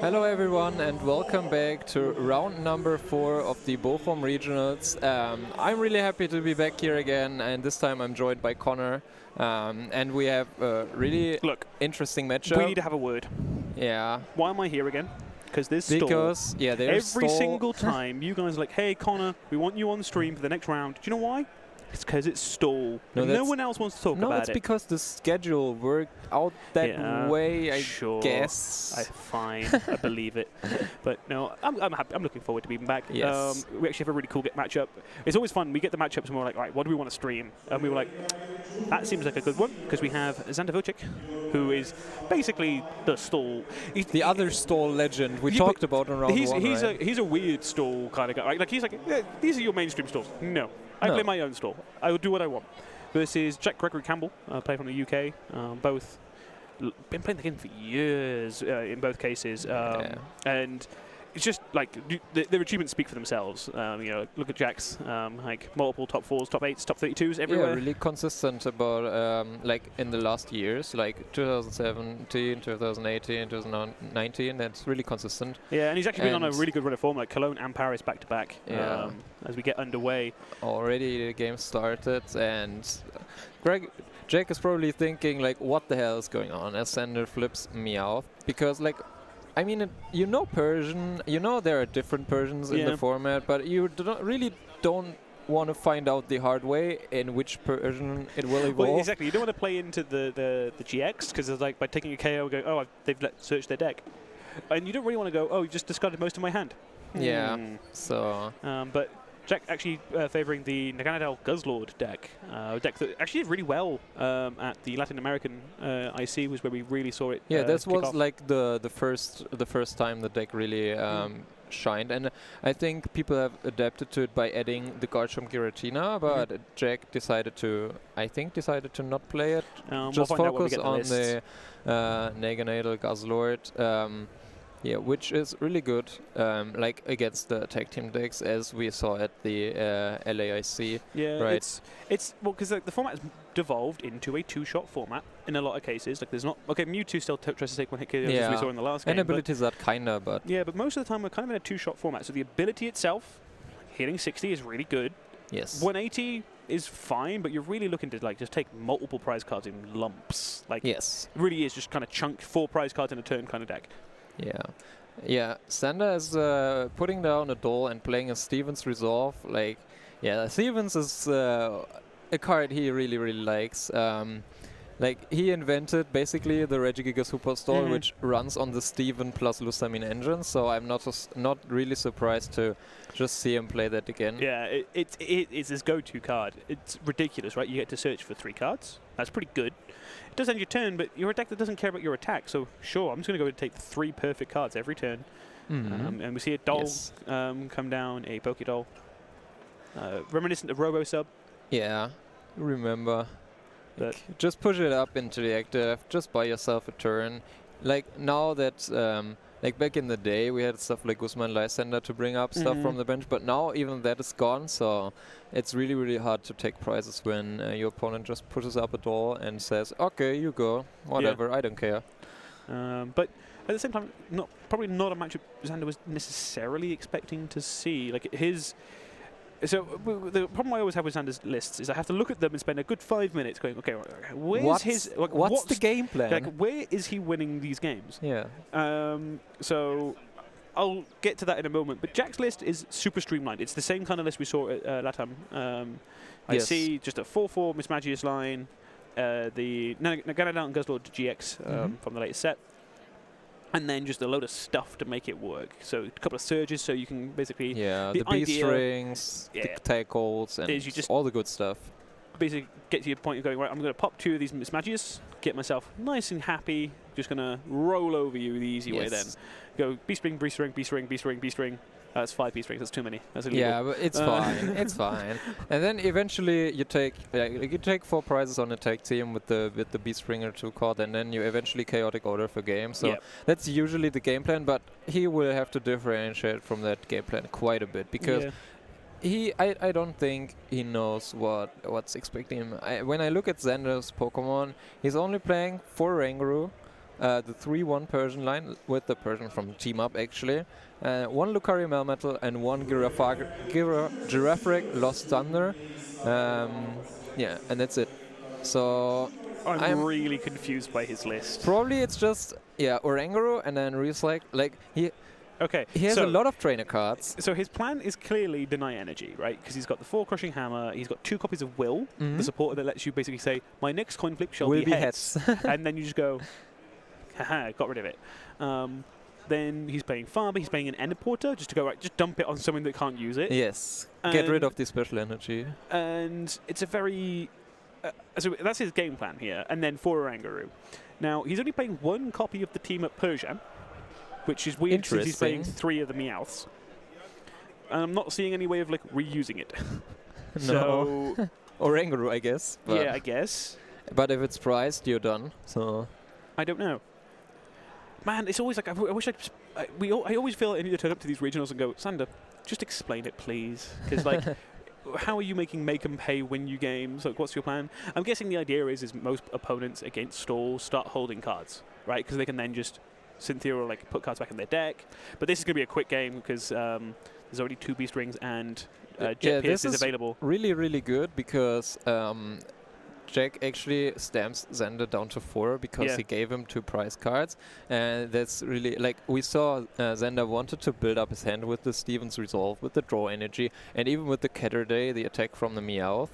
Hello everyone and welcome back to round number 4 of the Bochum Regionals. I'm really happy to be back here again, and this time I'm joined by Connor, and we have a really interesting matchup. We need to have a word. Yeah. Why am I here again? Because there's Because, yeah, there's every single time you guys are like, hey Connor, we want you on stream for the next round. Do you know why? It's because it's stall. No one else wants to talk about it. No, it's because the schedule worked out that way, I guess. Fine, I believe it. But no, I'm happy. I'm looking forward to being back. Yes. We actually have a really cool matchup. It's always fun. We get the matchups and we're like, right, what do we want to stream? And we were like, that seems like a good one, because we have Xander Wojcik, who is basically the stall. The other stall legend we talked about in round 1, He's a weird stall kind of guy. Like he's like, yeah, these are your mainstream stalls. No. I play my own stall. I will do what I want. Versus Gregory-Campbell, player from the UK. Both been playing the game for years in both cases. And it's just like their achievements speak for themselves. Look at Jack's like multiple top 4s, top 8s, top 32s everywhere. Yeah, really consistent about like in the last years, like 2017, 2018, 2019. That's really consistent. Yeah, and he's actually been on a really good run of form, like Cologne and Paris back to back. Yeah. As we get underway. Already the game started, and Jack is probably thinking like, what the hell is going on? As Sander flips me out, because like, I mean, you know Persian, you know there are different Persians in the format, but you really don't want to find out the hard way in which Persian it will evolve. Well, exactly. You don't want to play into the GX, because it's like by taking a KO, go, oh, they've searched their deck. And you don't really want to go, oh, you just discarded most of my hand. Yeah, so... but Jack actually favouring the Naganadel Guzzlord deck, deck that actually did really well at the Latin American IC, was where we really saw it. Yeah, this was like the first time the deck really shined, and I think people have adapted to it by adding the Garchomp Giratina, but Jack decided to not play it. Just focus on the Naganadel Guzzlord. Yeah, which is really good, like against the tag team decks, as we saw at the LAIC. Yeah, right. It's well, because the format has devolved into a two-shot format in a lot of cases. Like there's not Mewtwo still tries to take one hit KOs, as we saw in the last game. And abilities that kinda, but yeah, but most of the time we're kind of in a two-shot format. So the ability itself, hitting 60 is really good. Yes. 180 is fine, but you're really looking to like just take multiple prize cards in lumps. Like yes, it really is just kind of chunked 4 prize cards in a turn kind of deck. Yeah. Sander is putting down a Dole and playing a Stevens Resolve. Like, yeah, Stevens is a card he really likes. Like, he invented basically the Regigiga Superstore, which runs on the Steven plus Lusamine engine. So I'm not really surprised to just see him play that again. Yeah, it's his go-to card. It's ridiculous, right? You get to search for 3 cards. That's pretty good. It does end your turn, but you're a deck that doesn't care about your attack. So sure, I'm just going to go and take 3 perfect cards every turn. And we see a Doll come down, a Pokédoll. Reminiscent of Robo-Sub. Yeah, remember. Just push it up into the active, just buy yourself a turn. Like now that, like back in the day, we had stuff like Guzman Lysander to bring up stuff from the bench, but now even that is gone, so it's really hard to take prizes when your opponent just pushes up a door and says, okay, you go, whatever, I don't care. But at the same time, probably not a matchup Xander was necessarily expecting to see. Like his... So the problem I always have with Xander's lists is I have to look at them and spend a good 5 minutes going, okay, where's his... Like, what's the game plan? Like, where is he winning these games? Yeah. So I'll get to that in a moment. But Jack's list is super streamlined. It's the same kind of list we saw at LATAM. I see just a 4-4 Mismagius line, the Naganadel and Guzzlord GX from the latest set. And then just a load of stuff to make it work. So a couple of surges, so you can basically... Yeah, the B-strings, the tackles, and all the good stuff. Basically get to your point of going, right, I'm going to pop 2 of these Mismagius, get myself nice and happy, just going to roll over you the easy way then. Go B-string, B-string, B-string, B-string, B-string. That's 5 B-strings, that's too many. That's illegal. Yeah, but it's fine, it's fine. And then eventually you take 4 prizes on a tag team with the B-stringer 2 card, and then you eventually chaotic order for game. So that's usually the game plan, but he will have to differentiate from that game plan quite a bit, because I don't think he knows what's expecting him. When I look at Xander's Pokemon, he's only playing 4 Rangaroo, the 3-1 Persian line with the Persian from Team Up actually. 1 Lucario Melmetal and 1 Girafarig Lost Thunder. Yeah, and that's it. So I'm really confused by his list. probably it's just Oranguru and then Recycle. Like he has a lot of trainer cards. So his plan is clearly deny energy, right? Because he's got the 4 Crushing Hammer, he's got 2 copies of Will, the supporter that lets you basically say, my next coin flip shall be heads. And then you just go, haha, got rid of it. Then he's playing Faber, he's playing an Enderporter, just to go, right, just dump it on someone that can't use it. Yes, get rid of the special energy. And it's a very... so that's his game plan here, and then for Oranguru. Now, he's only playing 1 copy of the Team Up Persian, which is weird since he's playing 3 of the Meowths. And I'm not seeing any way of, like, reusing it. No. So... Oranguru, I guess. Yeah, I guess. But if it's priced, you're done. So I don't know. Man, it's always like, I wish I always feel I need to turn up to these regionals and go, Sander, just explain it, please. Because, like... How are you making make 'em pay win you games? Like, what's your plan? I'm guessing the idea is most opponents against stalls start holding cards, right? Because they can then just Cynthia or like put cards back in their deck. But this is going to be a quick game because there's already 2 Beast Rings and Jet Pierce is available. Really, really good because Jack actually stamps Xander down to 4 because he gave him 2 prize cards, and that's really like we saw Xander wanted to build up his hand with the Stevens Resolve, with the draw energy, and even with the Catterday, the attack from the Meowth,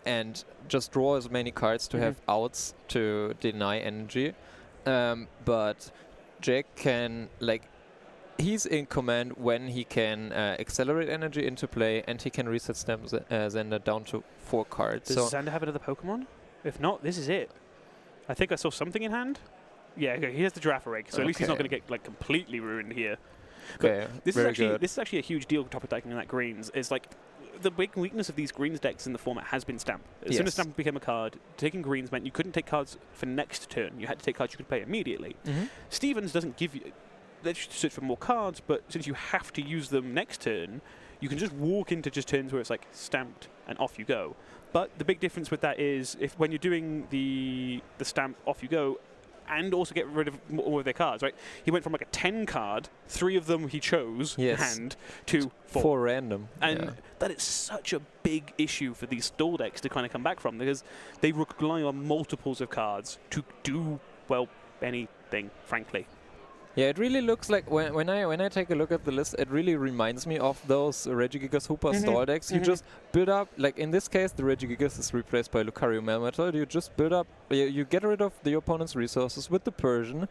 and just draw as many cards to have outs to deny energy. But Jack can he's in command when he can accelerate energy into play, and he can reset stamp Xander down to 4 cards. Does Xander have another Pokemon? If not, this is it. I think I saw something in hand. Yeah, okay, he has the Girafarig, so at least he's not going to get like completely ruined here. Okay, this is actually a huge deal top attacking in that greens. Is like the big weakness of these greens decks in the format has been stamp. As soon as stamp became a card, taking greens meant you couldn't take cards for next turn. You had to take cards you could play immediately. Stevens doesn't give you. Let's search for more cards, but since you have to use them next turn, you can just walk into just turns where it's like stamped and off you go. But the big difference with that is when you're doing the stamp off you go, and also get rid of more of their cards, right? He went from like a 10 card, 3 of them he chose hand to 4 random, and that is such a big issue for these stall decks to kind of come back from, because they rely on multiples of cards to do anything, frankly. Yeah, it really looks like when I take a look at the list, it really reminds me of those Regigigas Hooper stall decks. You just build up, like in this case, the Regigigas is replaced by Lucario Melmetal. You just build up, you get rid of the opponent's resources with the Persian,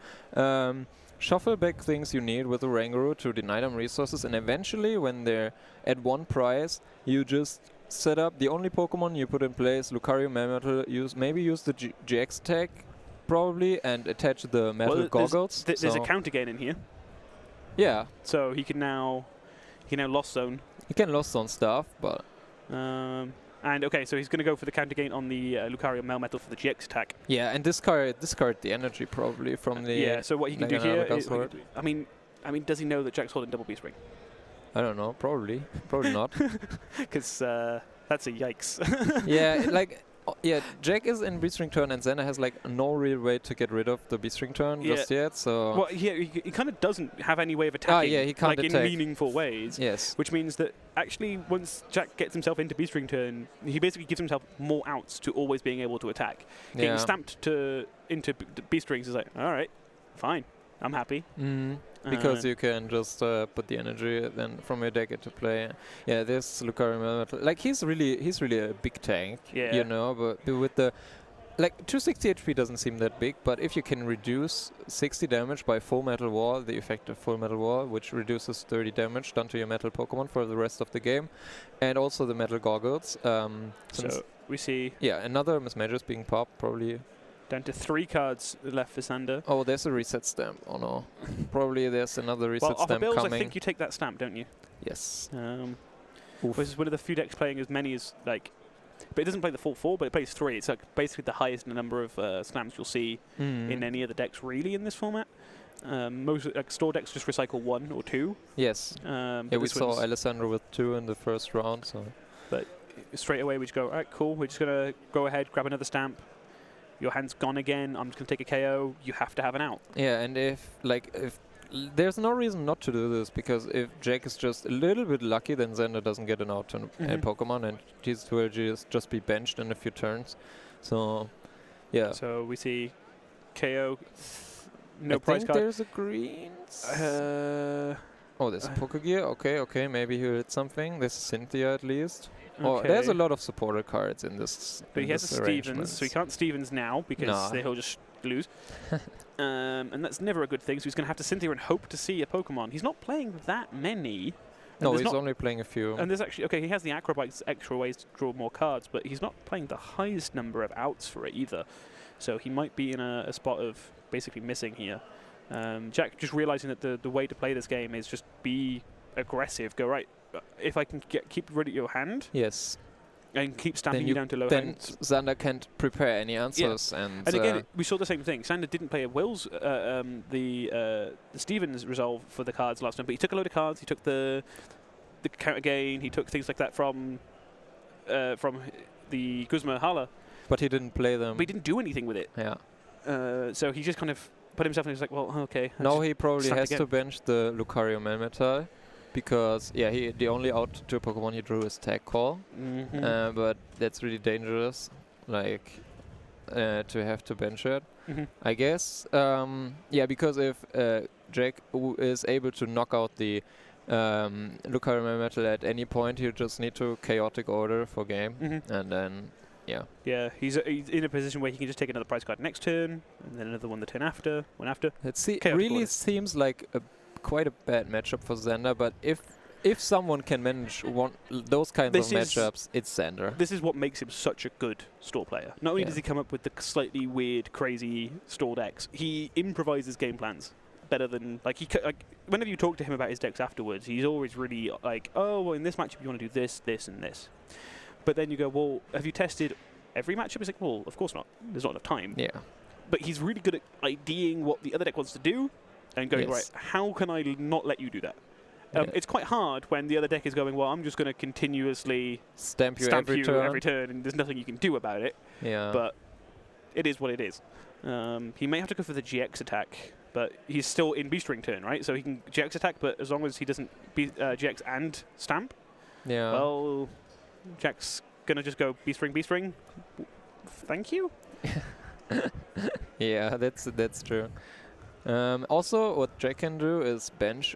shuffle back things you need with the Oranguru to deny them resources, and eventually, when they're at 1 price, you just set up the only Pokemon you put in place, Lucario Melmetal. Maybe use the GX attack. Probably, and attach the metal goggles. There's a counter gain in here. Yeah. So he can now lost zone. He can lost zone stuff, but and okay, so he's going to go for the counter gain on the Lucario Melmetal for the GX attack. Yeah, and discard the energy probably from the. Yeah. So what he can do here is, I mean, does he know that Jack's holding double Beast Ring? I don't know. Probably not. Because that's a yikes. Yeah, like. Yeah, Jack is in Beast Ring turn, and Xander has like no real way to get rid of the Beast Ring turn just yet. So well, he kind of doesn't have any way of attacking. He can't like attack in meaningful ways. Yes, which means that actually once Jack gets himself into Beast Ring turn, he basically gives himself more outs to always being able to attack. Getting stamped into Beast Rings is like, all right, fine, I'm happy. Because you can just put the energy then from your deck into play. Yeah, this Lucario Melmetal, like he's really a big tank. Yeah. You know, but with the 260 HP doesn't seem that big, but if you can reduce 60 damage by Full Metal Wall, the effective Full Metal Wall, which reduces 30 damage done to your metal Pokemon for the rest of the game, and also the metal goggles. So we see another Mismagius being popped probably. Down to 3 cards left for Sander. Oh, there's a reset stamp. Oh no. Probably there's another reset stamp bills, coming. I think you take that stamp, don't you? Yes. This is one of the few decks playing as many as, like... But it doesn't play the full 4, but it plays 3. It's like basically the highest number of stamps you'll see in any of the decks really in this format. Most store decks just recycle 1 or 2. Yes. We saw Alessandro with 2 in the first round. So. But straight away we just go, all right, cool. We're just going to go ahead, grab another stamp. your hand's gone again, I'm just going to take a KO, you have to have an out. Yeah, and if there's no reason not to do this, because if Jack is just a little bit lucky, then Xander doesn't get an out turn Pokemon, and he will just be benched in a few turns. So, yeah. So we see KO, no I prize think card. there's a greens. Oh, there's a Pokegear. Okay, maybe he'll hit something. There's Cynthia at least. Oh, there's a lot of supporter cards in this. But he has a Stevens, so he can't Stevens now because he'll just lose. And that's never a good thing, so he's going to have to Cynthia and hope to see a Pokemon. He's not playing that many. No, he's only playing a few. And there's actually, he has the Acrobikes extra ways to draw more cards, but he's not playing the highest number of outs for it either. So he might be in a spot of basically missing here. Jack just realizing that the way to play this game is just be aggressive. Go, right, if I can keep rid of your hand. Yes. And keep stamping you down to low then hands. Xander can't prepare any answers. Yeah. And again, we saw the same thing. Xander didn't play Will's, the Stevens resolve for the cards last time, but he took a load of cards. He took the counter gain. He took things like that from the Guzma Hala. But he didn't play them. But he didn't do anything with it. Yeah. So he just kind of put himself in. He's like, well, okay. Now he probably has to bench the Lucario Melmetal. Because, the only out to Pokemon he drew is Tag Call. But that's really dangerous, like, to have to bench it. I guess, because if Jack is able to knock out the Lucario Melmetal at any point, he'll just need to Chaotic Order for game. And then, Yeah, he's in a position where he can just take another prize card next turn, and then another one the turn after, one after. It really seems like quite a bad matchup for Xander, but if someone can manage those kinds of matchups, it's Xander. This is what makes him such a good stall player. Not only does he come up with the slightly weird, crazy stall decks, he improvises game plans better than whenever you talk to him about his decks afterwards, he's always really like, oh, well, in this matchup you want to do this, this, and this. But then you go, well, have you tested every matchup? He's like, well, of course not. There's not enough time. Yeah. But he's really good at ideating what the other deck wants to do. And going, right, how can I not let you do that? It's quite hard when the other deck is going, well, I'm just going to continuously stamp you every turn, and there's nothing you can do about it. Yeah. But it is what it is. He may have to go for the GX attack, but he's still in Beast Ring turn, right? So he can GX attack, but as long as he doesn't GX and stamp, well, Jack's going to just go Beast Ring. Thank you. Yeah, that's true. Also, what Jack can do is bench,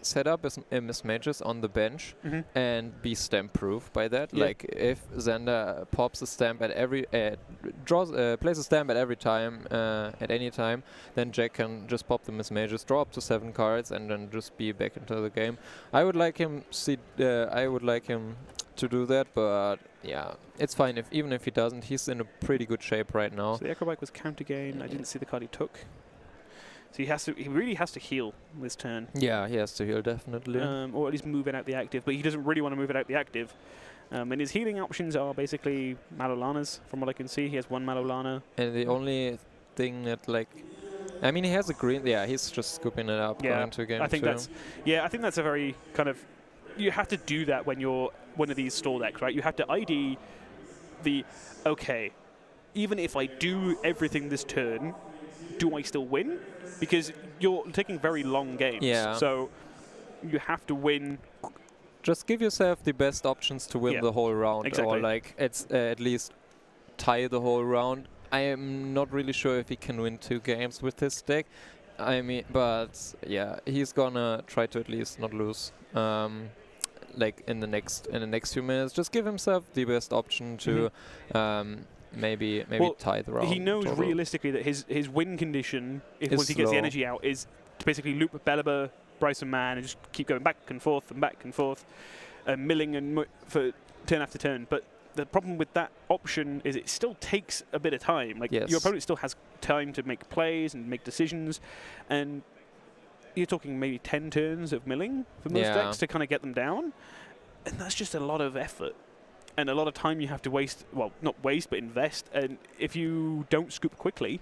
set up his mages on the bench and be stamp proof by that. Yeah. Like if Xander pops a stamp at every plays a stamp at every time at any time, then Jack can just pop them as mages, draw up to 7 cards, and then just be back into the game. I would like him to do that, but yeah, it's fine even if he doesn't. He's in a pretty good shape right now. So the Acrobike was counter gain. I didn't see the card he took. So he really has to heal this turn. Yeah, he has to heal, definitely. Or at least move it out the active, but he doesn't really want to move it out the active. And his healing options are basically Malolanas, from what I can see. He has 1 Malolana. And the only thing that, he has a green. Yeah, he's just scooping it up going into game. I think that's a very kind of. You have to do that when you're one of these stall decks, right? You have to ID even if I do everything this turn, do I still win? Because you're taking very long games. Yeah. So you have to win. Just give yourself the best options to win the whole round. Exactly. Or it's at least tie the whole round. I am not really sure if he can win 2 games with this deck. But yeah, he's gonna try to at least not lose. In the next few minutes, just give himself the best option to maybe tie the round. He knows realistically that his win condition, once he gets the energy out, is to basically loop Bellaba, Bryson Man, and just keep going back and forth, milling for turn after turn. But the problem with that option is it still takes a bit of time. Your opponent still has time to make plays and make decisions, and you're talking maybe 10 turns of milling for most decks to kind of get them down, and that's just a lot of effort and a lot of time you have to waste. Well, not waste, but invest. And if you don't scoop quickly,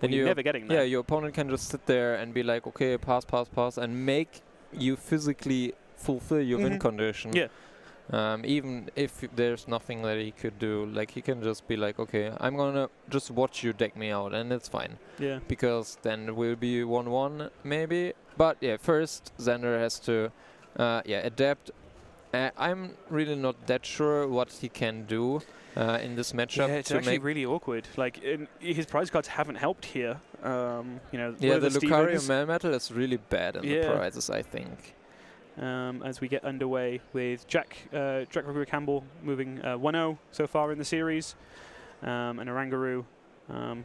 then you're never getting there. Yeah, your opponent can just sit there and be like, okay, pass, and make you physically fulfill your win condition. Yeah. Even if there's nothing that he could do, like he can just be like, okay, I'm gonna just watch you deck me out, and it's fine. Yeah. Because then it will be 1-1 maybe. But yeah, first Xander has to adapt. I'm really not that sure what he can do in this matchup. Yeah, it's actually really awkward. Like, his prize cards haven't helped here. Yeah, the Lucario Melmetal is really bad in the prizes, I think. As we get underway with Jack Gregory-Campbell moving 1-0 so far in the series, and Oranguru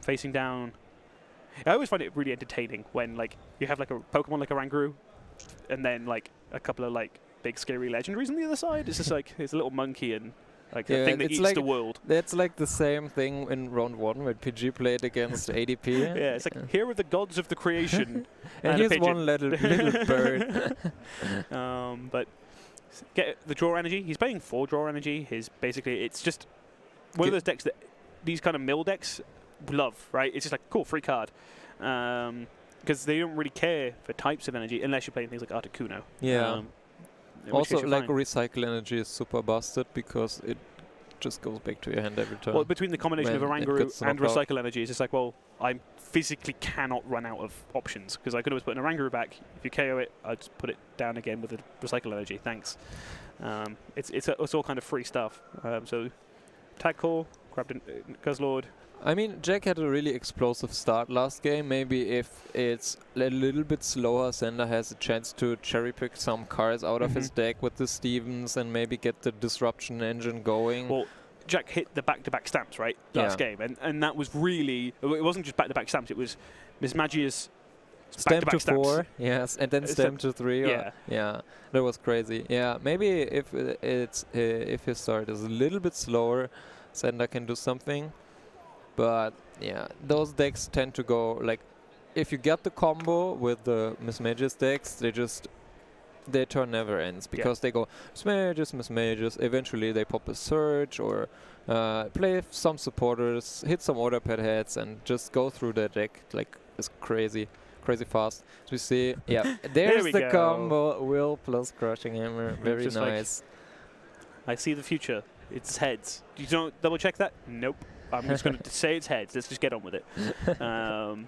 facing down. I always find it really entertaining when like you have like a Pokemon like Oranguru, and then like a couple of like big scary legendaries on the other side. It's just like it's a little monkey and like a thing that eats like the world. That's like the same thing in round 1 when PG played against ADP. Yeah, it's like here are the gods of the creation. and here's one little bird. But get the draw energy. He's playing 4 draw energy. It's just one of those decks that these kind of mill decks love, right? It's just like cool, free card. Because they don't really care for types of energy unless you're playing things like Articuno. Yeah. Also, like recycle energy is super busted because it just goes back to your hand every turn. Well, between the combination of Oranguru and recycle energy, it's just like, well, I physically cannot run out of options because I could always put an Oranguru back. If you KO it, I'd just put it down again with the recycle energy. Thanks. It's all kind of free stuff. So, tag call, grabbed a Guzzlord. I mean, Jack had a really explosive start last game. Maybe if it's a little bit slower, Xander has a chance to cherry-pick some cards out of his deck with the Stevens and maybe get the Disruption engine going. Well, Jack hit the back-to-back stamps, right, last game. And that was really... It wasn't just back-to-back stamps, it was Miss Magia's Stamp to 4, yes, and then Stamp to 3. Yeah, that was crazy. Yeah, maybe if his start is a little bit slower, Xander can do something. But yeah, those decks tend to go like, if you get the combo with the Miss Mages decks, their turn never ends because they go Miss Mages. Eventually they pop a Surge or play some supporters, hit some order pad heads, and just go through their deck like it's crazy fast. So we see, there's the combo. Will plus Crushing Hammer, very nice. Like, I see the future. It's heads. You don't double check that? Nope. I'm just going to say it's heads. Let's just get on with it. So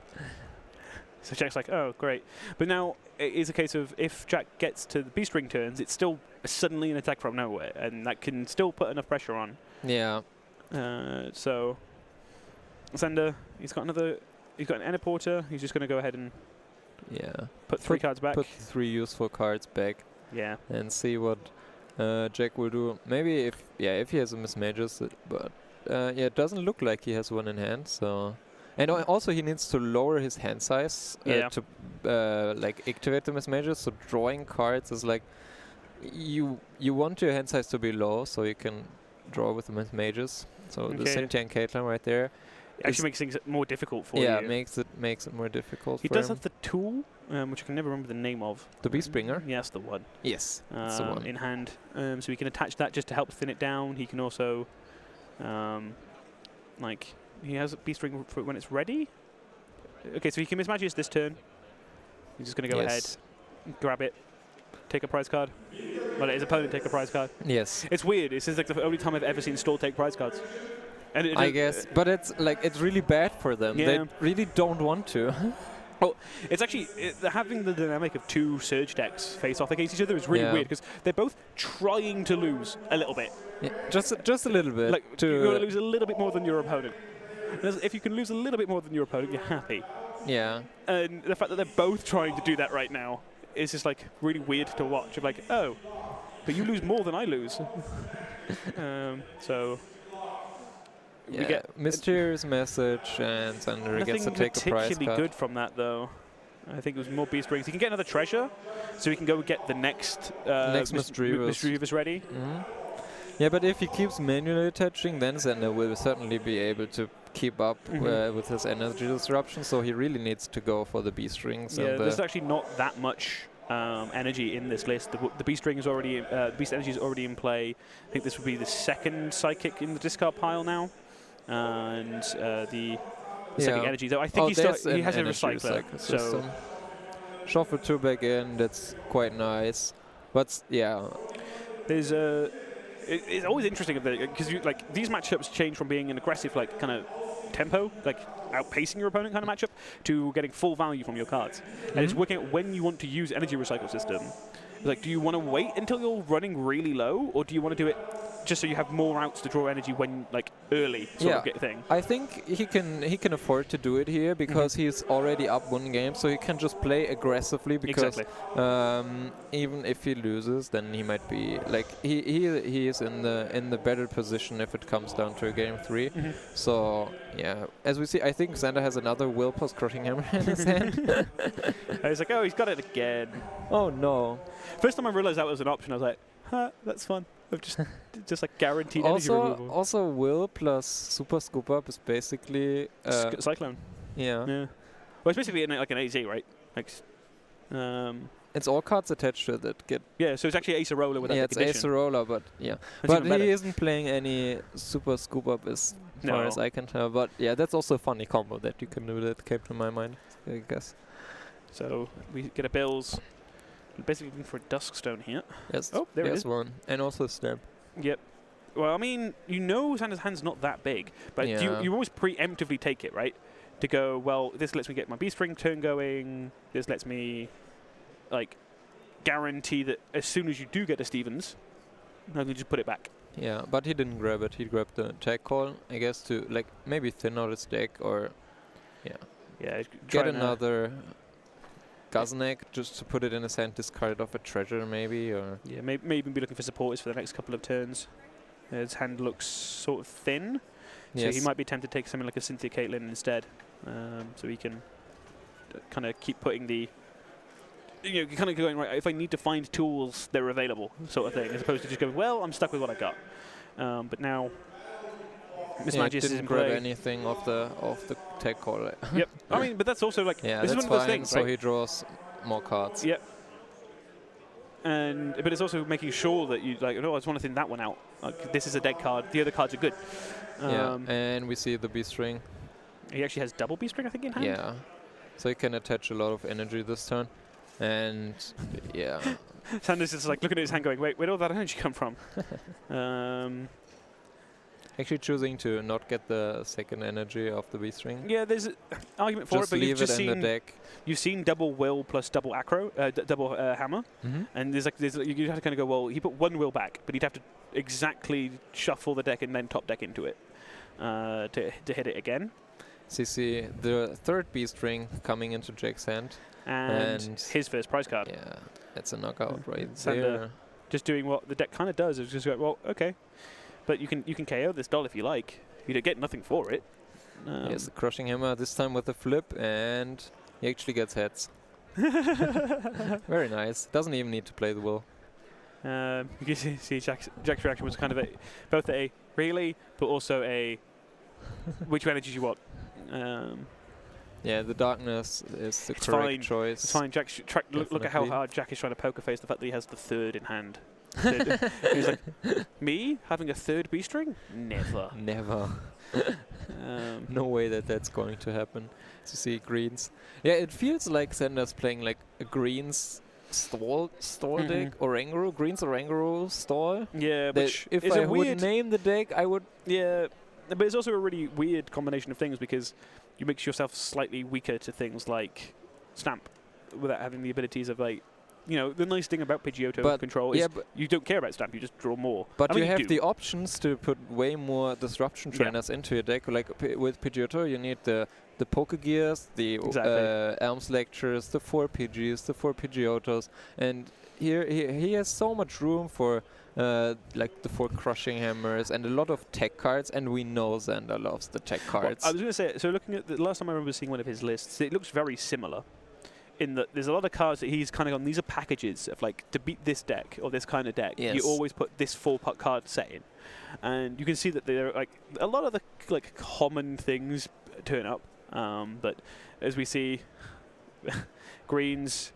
Jack's like, oh, great. But now it is a case of if Jack gets to the Beast Ring turns, it's still suddenly an attack from nowhere, and that can still put enough pressure on. Yeah. So Xander, he's got an Enterporter. He's just going to go ahead and put 3 cards back. Put 3 useful cards back. Yeah. And see what Jack will do. Maybe if he has a Miss Mages, but it doesn't look like he has one in hand. So, and also he needs to lower his hand size to like activate the Miss Mages. So drawing cards is like you want your hand size to be low so you can draw with the Miss Mages. So the Cynthia Caitlyn right there. Actually makes things more difficult for you. Yeah, makes it more difficult. He does have the tool, which I can never remember the name of. The Beastbringer? Yes, the one. Yes, that's the one. In hand. So he can attach that just to help thin it down. He can also, he has a Beastbringer for when it's ready. Okay, so he can Miss Magius this turn. He's just going to go ahead, grab it, take a prize card. Well, let his opponent take a prize card. Yes. It's weird. It's like the only time I've ever seen Stall take prize cards. And I guess, but it's really bad for them. Yeah. They really don't want to. Well, it's actually having the dynamic of 2 Surge decks face off against each other is really weird because they're both trying to lose a little bit. Yeah, just a little bit. Like you're going to lose a little bit more than your opponent. If you can lose a little bit more than your opponent, you're happy. Yeah. And the fact that they're both trying to do that right now is just like really weird to watch. Of like, oh, but you lose more than I lose. So. We get Mysterious Message, and Xander gets to take a prize card. Nothing particularly good from that, though. I think it was more Beast Rings. He can get another treasure, so he can go get the next Mischievous ready. Yeah, but if he keeps manually attaching, then Xander will certainly be able to keep up with his energy disruption, so he really needs to go for the Beast Rings. Yeah, there's actually not that much energy in this list. The Beast Ring is already, the Beast Energy is already in play. I think this would be the 2nd Psychic in the discard pile now. And the Psychic Energy, though I think he has a recycler. So shuffle 2 back in. That's quite nice. But there's it's always interesting because like these matchups change from being an aggressive like kind of tempo, like outpacing your opponent kind of matchup, to getting full value from your cards. And it's working out when you want to use energy recycle system. Like, do you want to wait until you're running really low, or do you want to do it just so you have more routes to draw energy when like early sort of thing? I think he can afford to do it here because he's already up 1 game, so he can just play aggressively because even if he loses, then he might be like he is in the better position if it comes down to a game 3. So yeah, as we see, I think Xander has another will plus crushing hammer in his hand. I was like, oh, he's got it again. Oh no! First time I realized that was an option, I was like, huh, that's fun. I've just like guaranteed energy removal. Also, will plus super scoop up is basically Cyclone. Yeah. Well, it's basically like an AZ, right? Like, it's all cards attached to it that get. Yeah, so it's actually Acerola without the it's condition. Acerola, but yeah. That's but he isn't playing any super scoop up as far as I can tell. But yeah, that's also a funny combo that you can do that came to my mind, I guess. So we get a Bills. We're basically looking for a Duskstone here. Yes. Oh, there it is. One. And also a stamp. Yep. Well, I mean, you know Xander's hand's not that big, but you always preemptively take it, right? To go, well, this lets me get my B-string turn going. This lets me, like, guarantee that as soon as you do get a Stevens, I can just put it back. Yeah, but he didn't grab it. He grabbed the tag call, I guess, to, like, maybe thin out his deck or, get another Guznek just to put it in his hand, discard it off a treasure maybe, or maybe be looking for supporters for the next couple of turns. His hand looks sort of thin, so he might be tempted to take something like a Cynthia Caitlin instead, so he can kind of keep putting the, kind of going, right, if I need to find tools, they're available, sort of thing, as opposed to just going, well, I'm stuck with what I got. But now Miss Magis is in grab play. anything off the tag call. Yep. I mean, but that's also like, this is one of those things, so right? he draws more cards. Yep. But it's also making sure that you like, no, I just want to thin that one out. Like, this is a dead card. The other cards are good. And we see the B string. He actually has double B string, I think, in hand. Yeah. So he can attach a lot of energy this turn. And yeah. Sanders is like looking at his hand going, wait, where'd all that energy come from? Actually choosing to not get the second energy of the B string. Yeah, there's an argument for just it, but you've just seen the deck. You've seen double will plus double acro, double hammer, and there's you have to kind of go, well, he put 1 will back, but he'd have to exactly shuffle the deck and then top deck into it to hit it again. So you see the third B string coming into Jack's hand. And his first prize card. Yeah, that's a knockout right Sander there. Just doing what the deck kind of does is just go, well, okay. But you can KO this doll if you like. You don't get nothing for it. Yes, the crushing hammer this time with a flip, and he actually gets heads. Very nice. Doesn't even need to play the will. You can see Jack's reaction was kind of both a really, but also a which energies you want. Yeah, the darkness is the correct choice. It's fine. Look at how hard Jack is trying to poker face the fact that he has the third in hand. He's like, me having a third B string? Never. Never. No way that's going to happen. To see greens. Yeah, it feels like Xander's playing like a greens stall deck, Oranguru, greens Oranguru stall. Yeah, which if I would name the deck, I would. Yeah, but it's also a really weird combination of things because you make yourself slightly weaker to things like Stamp without having the abilities of like, the nice thing about Pidgeotto control is you don't care about Stamp, you just draw more. But you have the options to put way more disruption trainers into your deck. Like with Pidgeotto, you need the Poke Gears, the Elms Lectures, the 4 Pidgeys, the 4 Pidgeottos, and here he has so much room for like the 4 Crushing Hammers and a lot of tech cards, and we know Xander loves the tech cards. Well, I was going to say, so looking at the last time I remember seeing one of his lists, it looks very similar. In that there's a lot of cards that he's kind of gone, these are packages of like, to beat this deck or this kind of deck, you always put this 4 card set in. And you can see that there are like a lot of the like common things turn up. But as we see, greens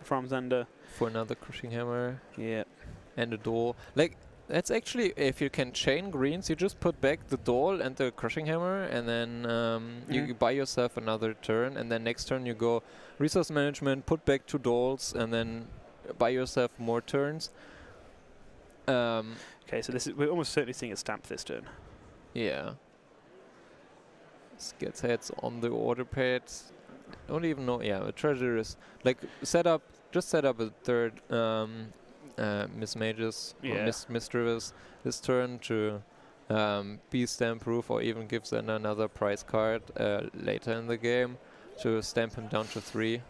from Xander. For another Crushing Hammer. Yeah. And a Doll. Like, that's actually, if you can chain greens, you just put back the Doll and the Crushing Hammer, and then you buy yourself another turn, and then next turn you go Resource Management, put back 2 Dolls, and then buy yourself more turns. Okay, so we're almost certainly seeing a stamp this turn. Yeah. This gets heads on the order pad. Don't even know. Yeah, the treasure is like just set up a third Miss Mages or Miss Rivers this turn to be stamp proof, or even gives them another prize card later in the game to stamp him down to 3.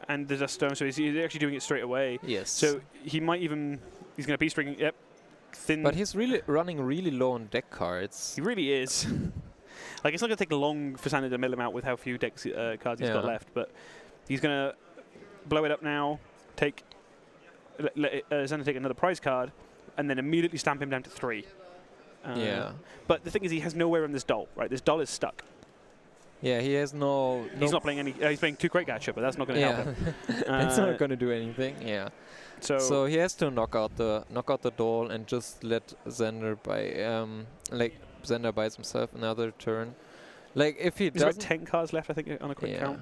And the Dust Stone, so he's actually doing it straight away. Yes. So he might even, he's going to Beast Ring, yep, thin. But he's really running really low on deck cards. He really is. Like, it's not going to take long for Sander to mill him out with how few decks cards he's got left, but he's going to blow it up now, let Sander take another prize card, and then immediately stamp him down to 3. But the thing is, he has nowhere on this doll, right? This doll is stuck. Yeah, he has no... He's not playing any... he's playing 2 Crate Gatcha, but that's not going to help him. It's not going to do anything, So he has to knock out the doll and just let Xander buy... Xander buys himself another turn. Like, if he doesn't... There's about 10 cards left, I think, on a quick count.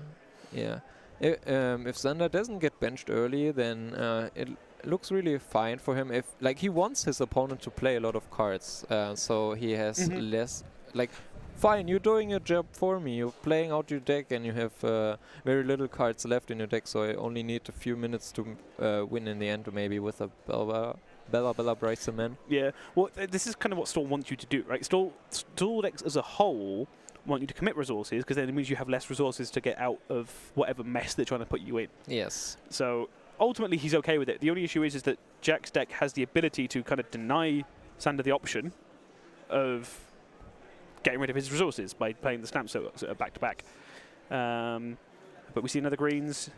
Yeah. If Xander doesn't get benched early, then it looks really fine for him. If he wants his opponent to play a lot of cards, so he has less... Fine, you're doing your job for me. You're playing out your deck, and you have very little cards left in your deck, so I only need a few minutes to win in the end, maybe with a Bella Bryson man. Yeah, well, this is kind of what Stall wants you to do, right? Stall decks as a whole want you to commit resources, because then it means you have less resources to get out of whatever mess they're trying to put you in. Yes. So ultimately, he's okay with it. The only issue is that Jack's deck has the ability to kind of deny Sander the option of getting rid of his resources by playing the stamps back to back. But we see another greens.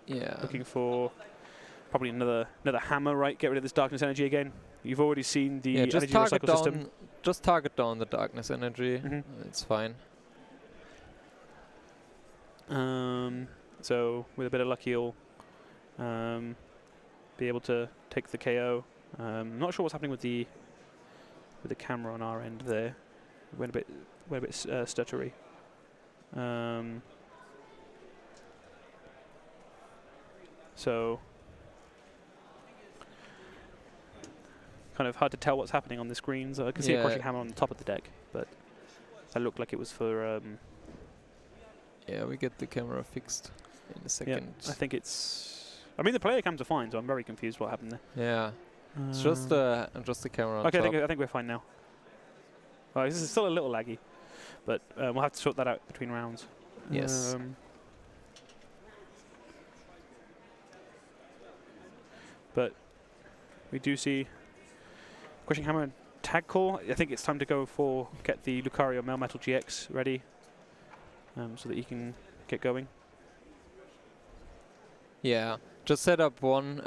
Yeah. Looking for probably another hammer, right? Get rid of this darkness energy again. You've already seen the energy recycle system. Just target down the darkness energy. It's fine. So with a bit of luck, he'll be able to take the KO. Not sure what's happening with the camera on our end there. Went a bit stuttery. So kind of hard to tell what's happening on the screens. I can see a crushing hammer on the top of the deck, but that looked like it was for. Yeah, we get the camera fixed in a second. Yeah, I think it's. I mean, the player cams are fine, so I'm very confused what happened there. Yeah. It's just the camera on top. I think we're fine now. Well, this is still a little laggy, but we'll have to sort that out between rounds. Yes. But we do see Crushing Hammer and Tag Call. I think it's time to get the Lucario Melmetal GX ready, so that you can get going. Yeah, just set up one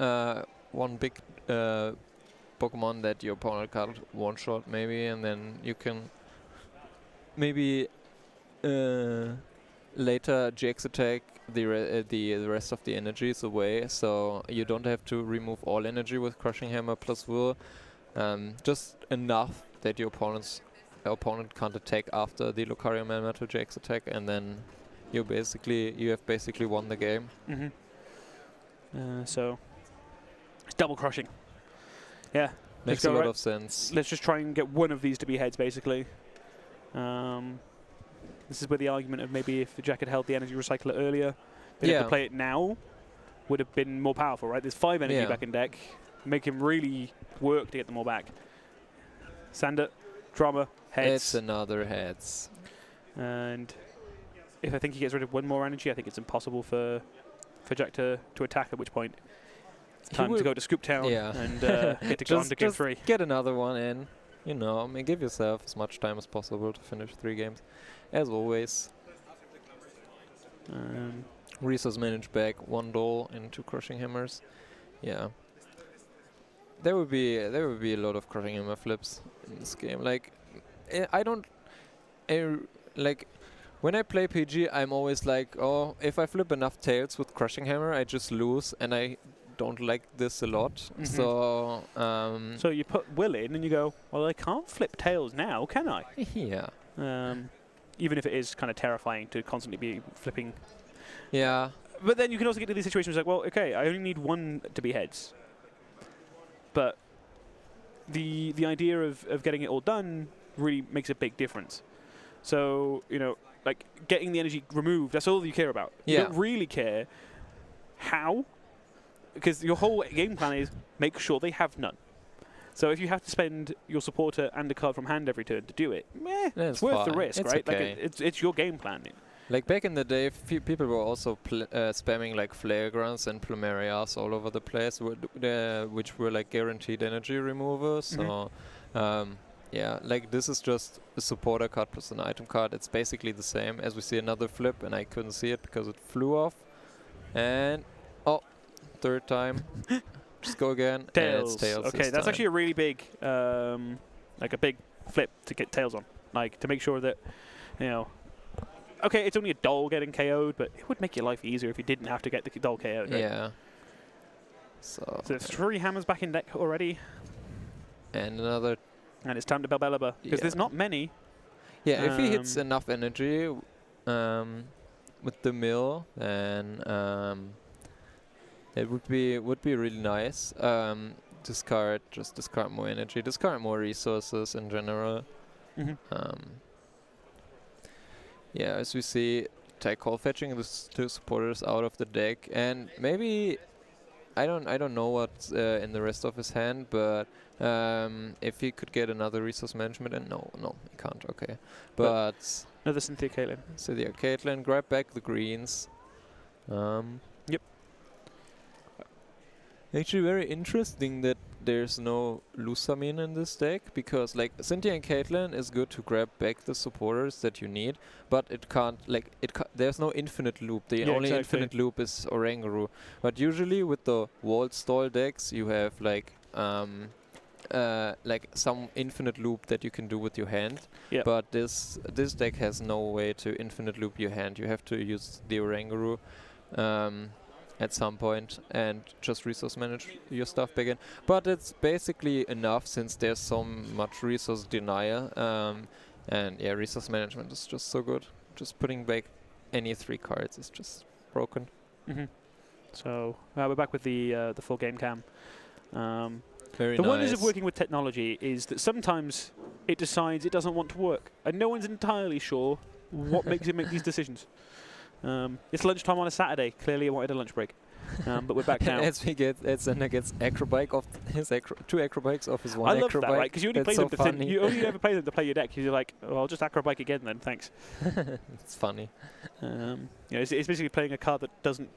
big Pokemon that your opponent can't one-shot maybe, and then you can maybe later GX attack the rest of the energies away, so you don't have to remove all energy with Crushing Hammer plus Will. Just enough that your opponent can't attack after the Lucario Melmetal GX attack, and then you have basically won the game. So it's double crushing. Yeah, makes a lot of sense. Let's just try and get one of these to be heads, basically. This is where the argument of maybe if Jack had held the energy recycler earlier, being able to play it now would have been more powerful, right? There's 5 energy back in deck. Make him really work to get them all back. Sander, drama, heads. It's another heads. And if I think he gets rid of 1 more energy, I think it's impossible for Jack to attack, at which point it's time to go to Scoop Town and get to go on to game 3. Get another one in. You know, I mean, give yourself as much time as possible to finish 3 games. As always. Resource manage back 1 doll into Crushing Hammers. Yeah. There would be a lot of Crushing Hammer flips in this game. Like, when I play PG, I'm always like, oh, if I flip enough tails with Crushing Hammer, I just lose, and I don't like this a lot. So you put Will in, and you go, well, I can't flip tails now, can I? Yeah. Even if it is kind of terrifying to constantly be flipping. Yeah. But then you can also get to these situations like, well, okay, I only need one to be heads. But the idea of getting it all done really makes a big difference. So, like getting the energy removed, that's all you care about. You don't really care how, because your whole game plan is make sure they have none. So if you have to spend your supporter and a card from hand every turn to do it, it's worth the risk, right? Okay. Like it's your game plan. Like back in the day, people were also spamming like flare grunts and plumerias all over the place, which were like guaranteed energy removers. So, yeah, like this is just a supporter card plus an item card. It's basically the same. As we see another flip, and I couldn't see it because it flew off. And third time, just go again. Tails. And it's tails. Okay, that's actually a really big, like a big flip to get tails on, like to make sure that, okay, it's only a doll getting KO'd, but it would make your life easier if you didn't have to get the doll KO'd, right? Yeah. So there's 3 hammers back in deck already. And another. And it's time to Belbelaba, because there's not many. Yeah, if he hits enough energy with the mill, then it would be really nice. Discard more energy, discard more resources in general. Yeah, as we see, Tag Call fetching the 2 supporters out of the deck, and maybe I don't know what's in the rest of his hand, but if he could get another resource management, and no, he can't. Okay, but another Cynthia Caitlyn. Cynthia Caitlyn, grab back the greens. Yep. Actually, very interesting that there's no Lusamin in this deck, because like Cynthia and Caitlyn is good to grab back the supporters that you need, but it can't there's no infinite loop. The only infinite loop is Oranguru. But usually with the wall stall decks, you have like some infinite loop that you can do with your hand. Yep. But this deck has no way to infinite loop your hand. You have to use the Oranguru at some point and just resource manage your stuff back in. But it's basically enough since there's so much resource denial. And yeah, resource management is just so good. Just putting back any 3 cards is just broken. So we're back with the full game cam. Very the nice. wonders of working with technology is that sometimes it decides it doesn't want to work, and no one's entirely sure what makes it make these decisions. It's lunchtime on a Saturday. Clearly, it wanted a lunch break. But we're back now. As Zender gets acrobike off his 2 acrobikes off his 1 acrobike. I love that, right? Because you only play so them to you only ever play them to play your deck. You're like, oh, I'll just acrobike again then, thanks. It's funny. It's basically playing a card that doesn't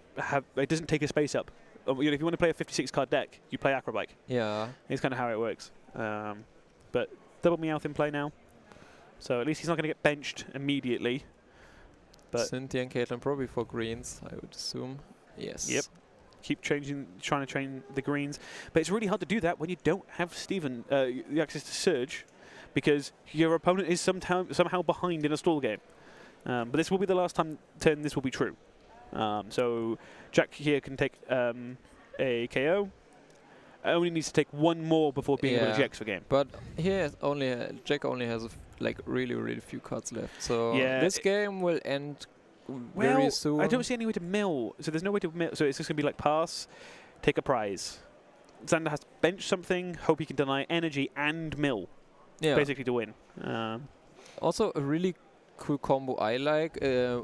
take a space up. If you want to play a 56 card deck, you play acrobike. Yeah. It's kind of how it works. But double Meowth in play now, so at least he's not going to get benched immediately. But Cynthia and Caitlyn probably for greens, I would assume. Yes. Yep. Keep trying to train the greens. But it's really hard to do that when you don't have Steven, the access to Surge, because your opponent is somehow behind in a stall game. But this will be the last turn this will be true. So Jack here can take a KO. Only needs to take 1 more before being able to GX for game. But here Jack only has really few cards left. So this game will end very soon. I don't see any way to mill. So there's no way to mill. So it's just going to be like pass, take a prize. Xander has to bench something, hope he can deny energy and mill, basically to win. Also, a really cool combo I like,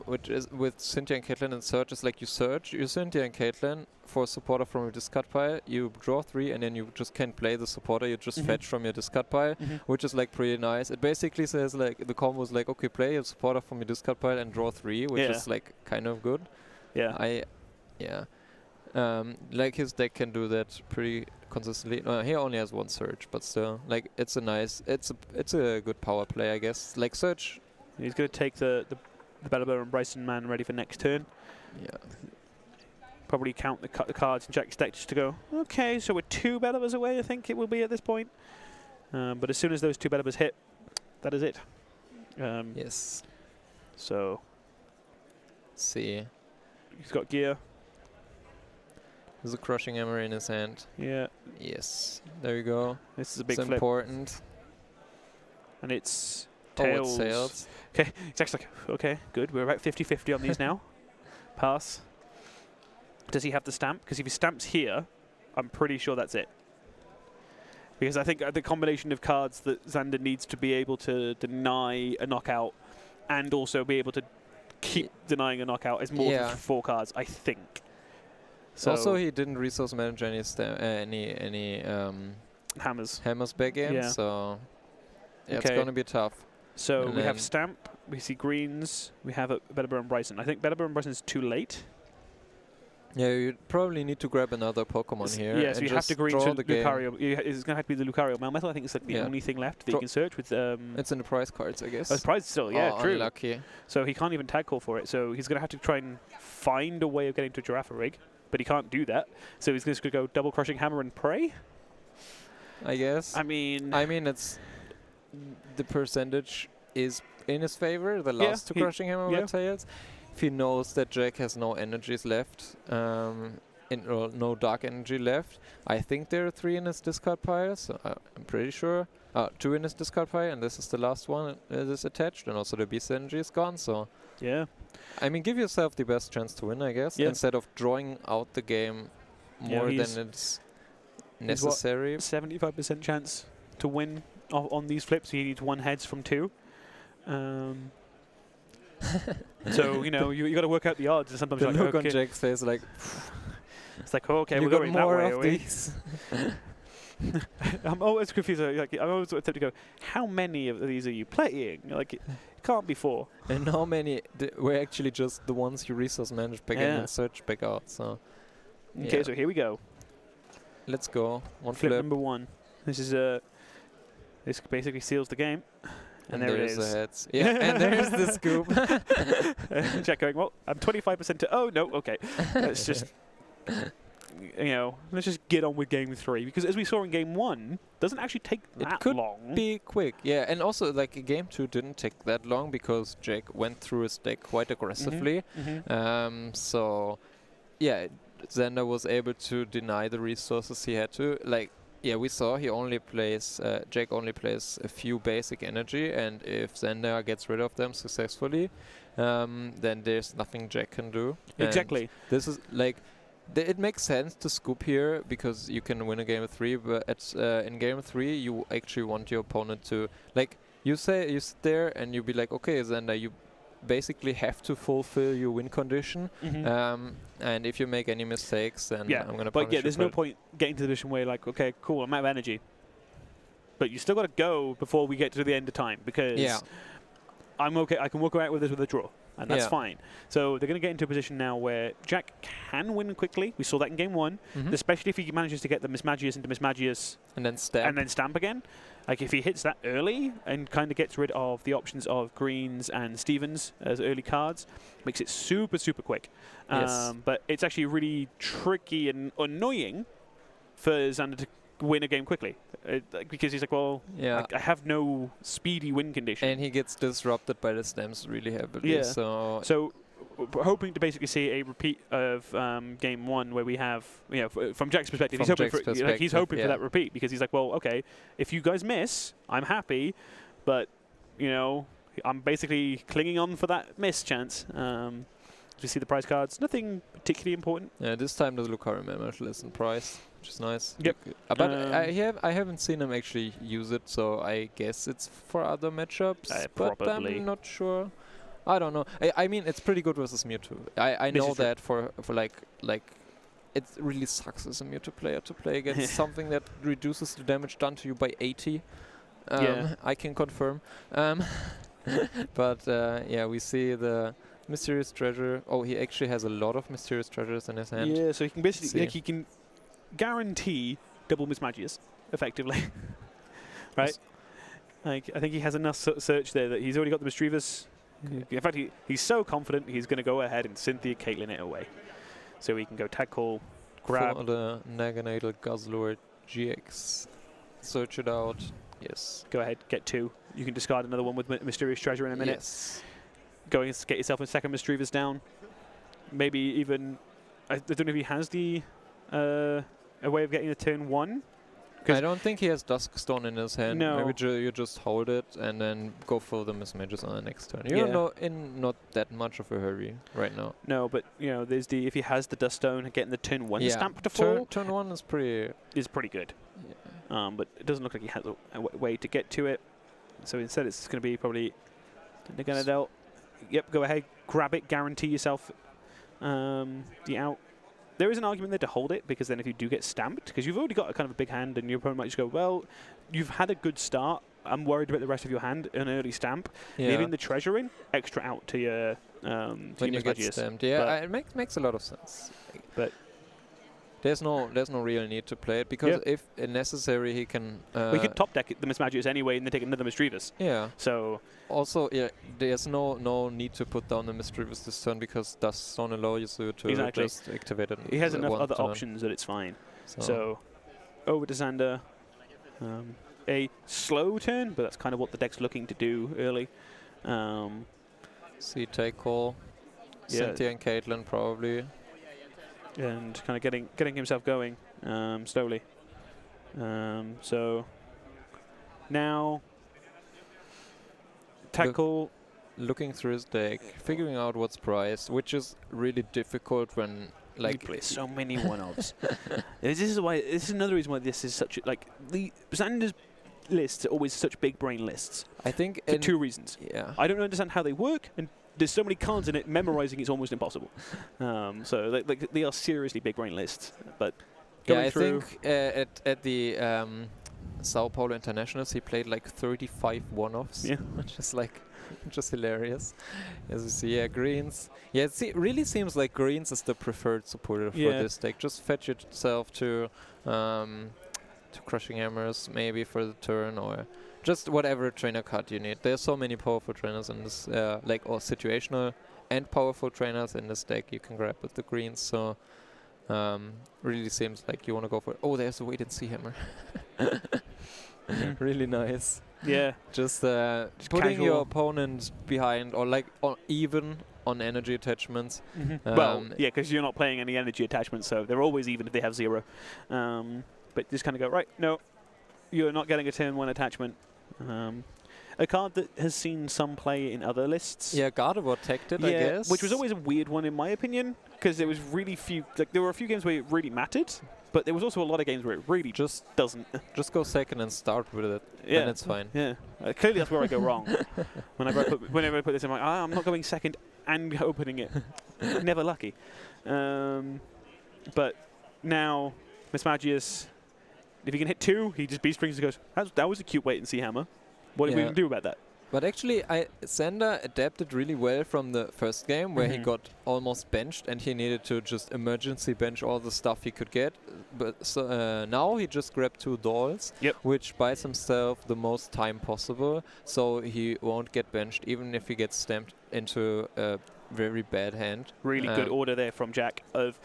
which is with Cynthia and Caitlyn and Surge, is like you search your Cynthia and Caitlyn for a supporter from your discard pile, you draw 3, and then you just can't play the supporter, you just fetch from your discard pile, which is like pretty nice. It basically says like, the combo is like, okay, play a supporter from your discard pile and draw 3, which is like kind of good. Like his deck can do that pretty consistently. He only has 1 Surge, but still, like it's a good power play, I guess. Like Surge. He's going to take the Belaba and Bryson man ready for next turn. Yeah. Probably count the cards in Jack's deck just to go, okay, so we're 2 Belabas away, I think it will be at this point. But as soon as those 2 Belabas hit, that is it. Yes. So. See. He's got gear. There's a crushing hammer in his hand. Yeah. Yes. There you go. This is a big flip. Important. And it's tails. Oh, it's tails. Okay. Jack's like, okay, good. We're about 50-50 on these now. Pass. Does he have the stamp? Because if he stamps here, I'm pretty sure that's it. Because I think the combination of cards that Xander needs to be able to deny a knockout and also be able to keep denying a knockout is more than 4 cards, I think. So also, he didn't resource manage any hammers back in, so it's going to be tough. So we have Stamp, we see Greens, we have a Bedabur and Bryson. I think Bedabur and Bryson is too late. Yeah, you probably need to grab another Pokemon here. Yeah, so you have to green to Lucario. It's going to have to be the Lucario Melmetal. I think it's like the only thing left that you can search with. It's in the prize cards, I guess. Oh, it's prize still, yeah, true. Unlucky. So he can't even tag call for it. So he's going to have to try and find a way of getting to Giraffe Rig, but he can't do that. So he's just going to go Double Crushing Hammer and Pray, I guess. I mean, it's the percentage is in his favor. The last 2 Crushing Hammer with tails. If he knows that Jack has no energies left, no dark energy left, I think there are 3 in his discard pile, so I'm pretty sure. 2 in his discard pile, and this is the last one that is attached, and also the beast energy is gone, so... Yeah. I mean, give yourself the best chance to win, I guess, instead of drawing out the game more than it's necessary. 75% chance to win on these flips. He needs 1 heads from 2. So, you know, you got to work out the odds. And sometimes the like, look on Jack's face, like... It's like, oh, okay, we're going that way. Of these. I'm always confused. Like, I'm always tempted to go, how many of these are you playing? Like, it can't be 4. And how many were actually just the ones you resource managed back in and search back out, so... Okay, so here we go. Let's go. Flip number 1. This is this basically seals the game. And there it is. The heads. Yeah, and there's the scoop. Jack going, well, I'm 25% to... Oh, no, okay. Let's just... You know, let's just get on with game 3. Because as we saw in game 1, doesn't actually take that long. It could be quick, yeah. And also, like, game 2 didn't take that long because Jack went through his deck quite aggressively. So, yeah, Xander was able to deny the resources he had to. Like, yeah, we saw he only plays, Jack only plays a few basic energy, and if Xander gets rid of them successfully, then there's nothing Jack can do. Exactly. And this is like, it makes sense to scoop here because you can win a game of 3, but in game 3 you actually want your opponent to, like, you sit there and you be like, okay, Xander, you basically have to fulfill your win condition, and if you make any mistakes, then I'm going to punish you. There's no point getting to the position where, like, okay, cool, I'm out of energy, but you still got to go before we get to the end of time, because I'm okay, I can walk out with this with a draw, and that's fine. So they're going to get into a position now where Jack can win quickly. We saw that in game 1, especially if he manages to get the Mismagius into Mismagius and then stamp again. Like, if he hits that early and kind of gets rid of the options of Greens and Stevens as early cards, makes it super, super quick. But it's actually really tricky and annoying for Xander to win a game quickly. Because he's like, well, I have no speedy win condition. And he gets disrupted by the stems really heavily. So we're hoping to basically see a repeat of game 1 where we have, you know, from Jack's perspective, he's hoping for that repeat, because he's like, well, okay, if you guys miss, I'm happy, but, you know, I'm basically clinging on for that miss chance. We see the prize cards, nothing particularly important. Yeah, this time the Lucario Melmetal is in price, which is nice. Yep. But I haven't seen him actually use it, so I guess it's for other matchups. But I'm not sure. I don't know. I mean, it's pretty good versus Mewtwo. I know that for like it really sucks as a Mewtwo player to play against something that reduces the damage done to you by 80. I can confirm. But yeah, we see the Mysterious Treasure. Oh, he actually has a lot of Mysterious Treasures in his hand. Yeah, so he can basically, like, he can guarantee double Mismagius, effectively. Right? Like, I think he has enough search there that he's already got the Mischievous. In fact, he's so confident he's going to go ahead and Cynthia Caitlyn it away. So he can go tag call, grab. For the Naganadel Guzzlord GX. Search it out. Yes. Go ahead, get 2. You can discard another one with Mysterious Treasure in a minute. Yes. Go and get yourself a second Mischievous down. Maybe even, I don't know if he has the a way of getting a turn 1. I don't think he has Duskstone in his hand. No. Maybe you just hold it and then go for the mismatches on the next turn. You're not that much of a hurry right now. No, but there's if he has the Duststone, getting the turn 1 stamp to fall. fall Turn 1 is pretty good. Yeah. But it doesn't look like he has a way to get to it. So instead, it's going to be probably Naganadel. Yep, go ahead, grab it, guarantee yourself the out. There is an argument there to hold it, because then if you do get stamped, because you've already got a kind of a big hand, and your opponent might just go, well, you've had a good start. I'm worried about the rest of your hand, an early stamp. Yeah. Leaving the treasure in, extra out to your when you get stamped. Yeah, it makes a lot of sense. But there's no real need to play it, because if necessary, he can. We could top deck the Mismagius anyway, and then take another Misdreavus. Yeah. So also, there's no need to put down the Misdreavus this turn, because Duststone allows you to just activate it. He has enough other options that it's fine. So over to Xander. A slow turn, but that's kind of what the deck's looking to do early. See, take call. Cynthia and Caitlin probably. And kind of getting himself going slowly. So now tackle. Looking through his deck, figuring out what's priced, which is really difficult when like play so many one-offs. This is another reason why this is such the Xander's lists are always such big brain lists. I think for 2 reasons. Yeah. I don't understand how they work, and there's so many cards in it, memorizing is almost impossible. So they are seriously big brain lists. But I think at the Sao Paulo Internationals he played like 35 one-offs. Yeah. Which is just hilarious. As you see, greens. Yeah, it really seems like greens is the preferred supporter for this deck. Just fetch itself to Crushing Hammers maybe for the turn, or just whatever trainer card you need. There's so many powerful trainers in this, or situational and powerful trainers in this deck you can grab with the greens. So really seems like you want to go for it. Oh, there's a wait and see hammer. Really nice. Yeah. Just putting your opponent behind, or even on energy attachments. Well, yeah, because you're not playing any energy attachments, so they're always even if they have 0. But just kind of go, right, no, you're not getting a turn 1 attachment. A card that has seen some play in other lists. Yeah, Gardevoir teched it, I guess. Which was always a weird one in my opinion, because there was really few, there were a few games where it really mattered, but there was also a lot of games where it really just doesn't. Just go second and start with it, then it's fine. Yeah, clearly that's where I go wrong. Whenever I put this in, I'm not going second and opening it. Never lucky. But now, Mismagius, if he can hit 2, he just B-strings and goes, that was a cute wait and see hammer. What are we going to do about that? But actually, Xander adapted really well from the first game, where he got almost benched, and he needed to just emergency bench all the stuff he could get. But so, now he just grabbed 2 dolls, which buys himself the most time possible, so he won't get benched, even if he gets stamped into a very bad hand. Really good order there from Jack of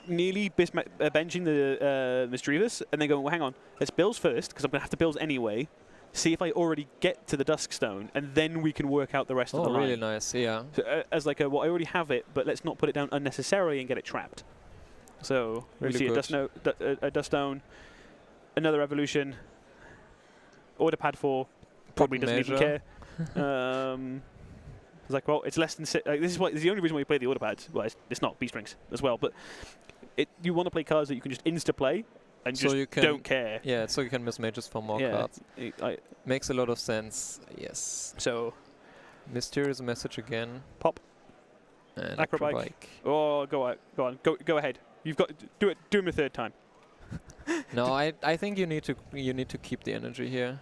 nearly benching the Misdreavus, and then going, well, hang on, let's bills first, because I'm going to have to bills anyway. See if I already get to the Duskstone, and then we can work out the rest of the line. Oh, really nice, yeah. So, as well, I already have it, but let's not put it down unnecessarily and get it trapped. So really we see a Duststone, another evolution, order pad 4, probably doesn't even care. It's like, well, it's less than this is the only reason why you play the order pads. Well, it's not B-strings as well, but you want to play cards that you can just insta-play. And so just don't care. Yeah, so you can miss mages for more cards. Makes a lot of sense, yes. So, Mysterious Message again. Pop. And Acrobike. Oh, go on. Go ahead. You've got do him a 3rd time. No, I think you need to keep the energy here.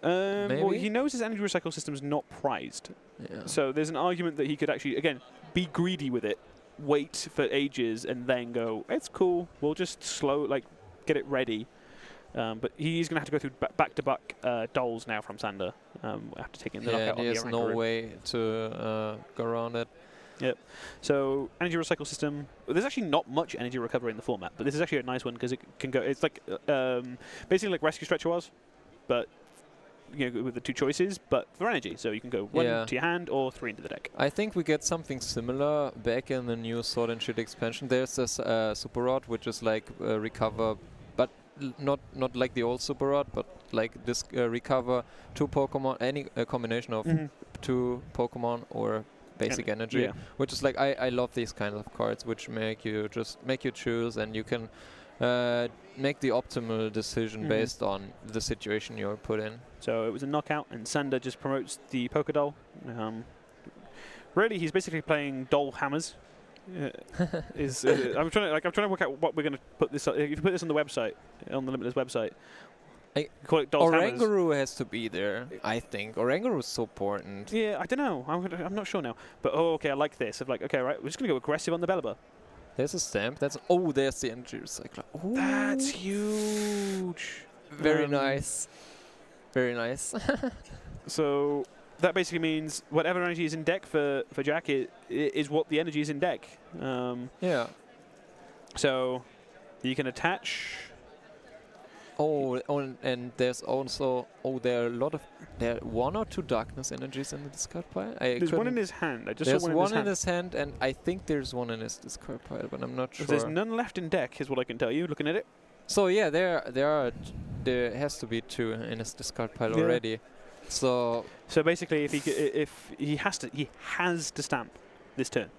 Well, he knows his energy recycle system is not prized. Yeah. So there's an argument that he could actually, again, be greedy with it, wait for ages, and then go, it's cool, we'll just get it ready. But he's going to have to go through back-to-back dolls now from Xander after taking the knockout on the there's no way to go around it. Yep. So energy recycle system. There's actually not much energy recovery in the format, but this is actually a nice one because it can go. It's like basically like Rescue Stretcher was, but with the 2 choices, but for energy. So you can go 1 to your hand or 3 into the deck. I think we get something similar back in the new Sword and Shield expansion. There's this Super Rod, which is like recover, but not like the old Super Rod, but like this recover 2 Pokemon, any combination of 2 Pokemon or basic energy, Yeah. which is like I love these kinds of cards, which make you choose, and you can make the optimal decision based on the situation you're put in. So it was a knockout, and Sander just promotes the Poké Doll. Really, he's basically playing doll hammers. I'm trying to work out what we're going to put this. If you put this on the website, on the Limitless website, you call it Doll's Hammers. Oranguru has to be there, I think. Oranguru is so important. Yeah, I don't know. I'm not sure now. But okay, I like this. I'm like, okay, right, we're just going to go aggressive on the Bellaba. There's a stamp. There's the energy recycler. Ooh. That's huge. Very nice. Very nice. So that basically means whatever energy is in deck for Jack is what the energy is in deck. Yeah. So you can attach. And there's also there are a lot of 1 or 2 darkness energies in the discard pile. There's one in his hand. There's one in his hand, and I think there's one in his discard pile, but I'm not sure. There's none left in deck, is what I can tell you. Looking at it. So yeah, there has to be 2 in his discard pile already. So basically, if he has to stamp this turn,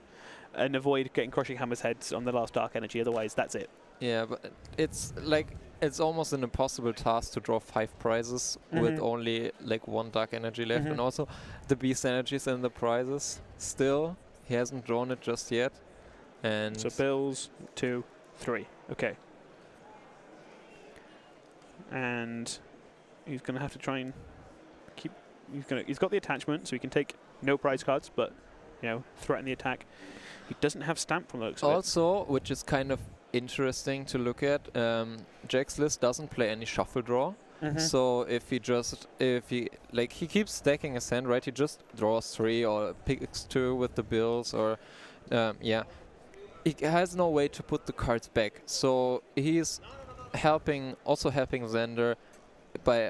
and avoid getting Crushing Hammer's heads on the last dark energy. Otherwise, that's it. Yeah, but it's like it's almost an impossible task to draw 5 prizes with only like 1 dark energy left, and also the beast energies in the prizes. Still, he hasn't drawn it just yet. And so bills 2, 3. Okay. And he's going to have to try and keep. He's got the attachment, so he can take no prize cards, but threaten the attack. He doesn't have stamp from the looks of it. Also, which is kind of interesting to look at, Jack's list doesn't play any shuffle draw. So if he keeps stacking his hand, right? He just draws 3 or picks 2 with the bills, or he has no way to put the cards back. So he's also helping Xander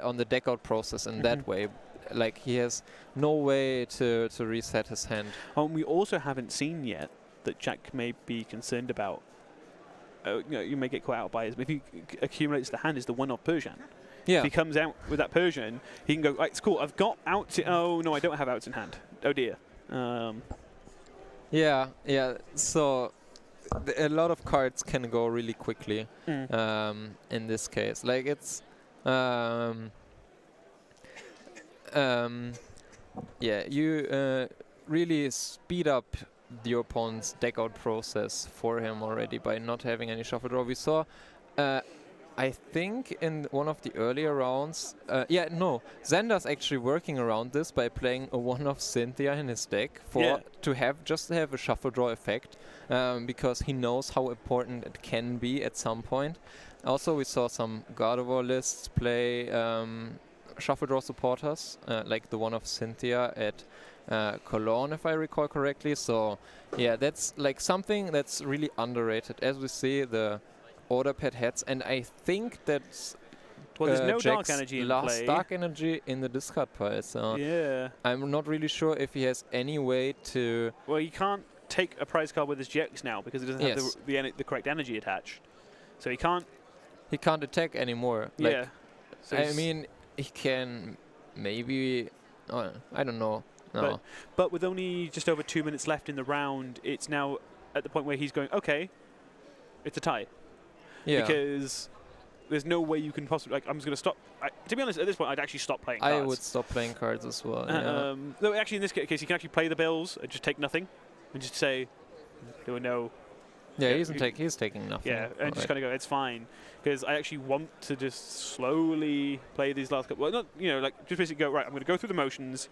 on the deck out process in that way. Like he has no way to reset his hand. We also haven't seen yet that Jack may be concerned about. You may get caught out by if he accumulates the hand is the 1-off Persian. Yeah. If he comes out with that Persian, he can go, right, it's cool, I've got outs. Oh no, I don't have outs in hand. Oh dear. Yeah. So a lot of cards can go really quickly in this case. Like it's you really speed up the opponent's deck out process for him already by not having any shuffle draw. We saw, I think in one of the earlier rounds, Xander's actually working around this by playing a 1-off Cynthia in his deck to have a shuffle draw effect, because he knows how important it can be at some point. Also, we saw some Gardevoir lists play shuffle draw supporters, like the 1-off Cynthia at Cologne, if I recall correctly. So yeah, that's like something that's really underrated. As we see, the order pad heads, and I think that's there's no Jack's dark energy in last play. Dark energy in the discard pile. So yeah, I'm not really sure if he has any way to. Well, he can't take a prize card with his GX now because he doesn't have the correct energy attached. So he can't. He can't attack anymore. Yeah. Like, So I mean, he can maybe. I don't know. No. But with only just over 2 minutes left in the round, it's now at the point where he's going, okay, it's a tie. Yeah. Because there's no way you can possibly. I'm just going to stop. To be honest, at this point, I'd actually stop playing cards. I would stop playing cards as well. Though actually, in this case, you can actually play the bills and just take nothing, and just say there were no. Yeah, he's taking nothing. Yeah, and just kind of go, it's fine, because I actually want to just slowly play these last couple. Well, not just basically go right. I'm going to go through the motions,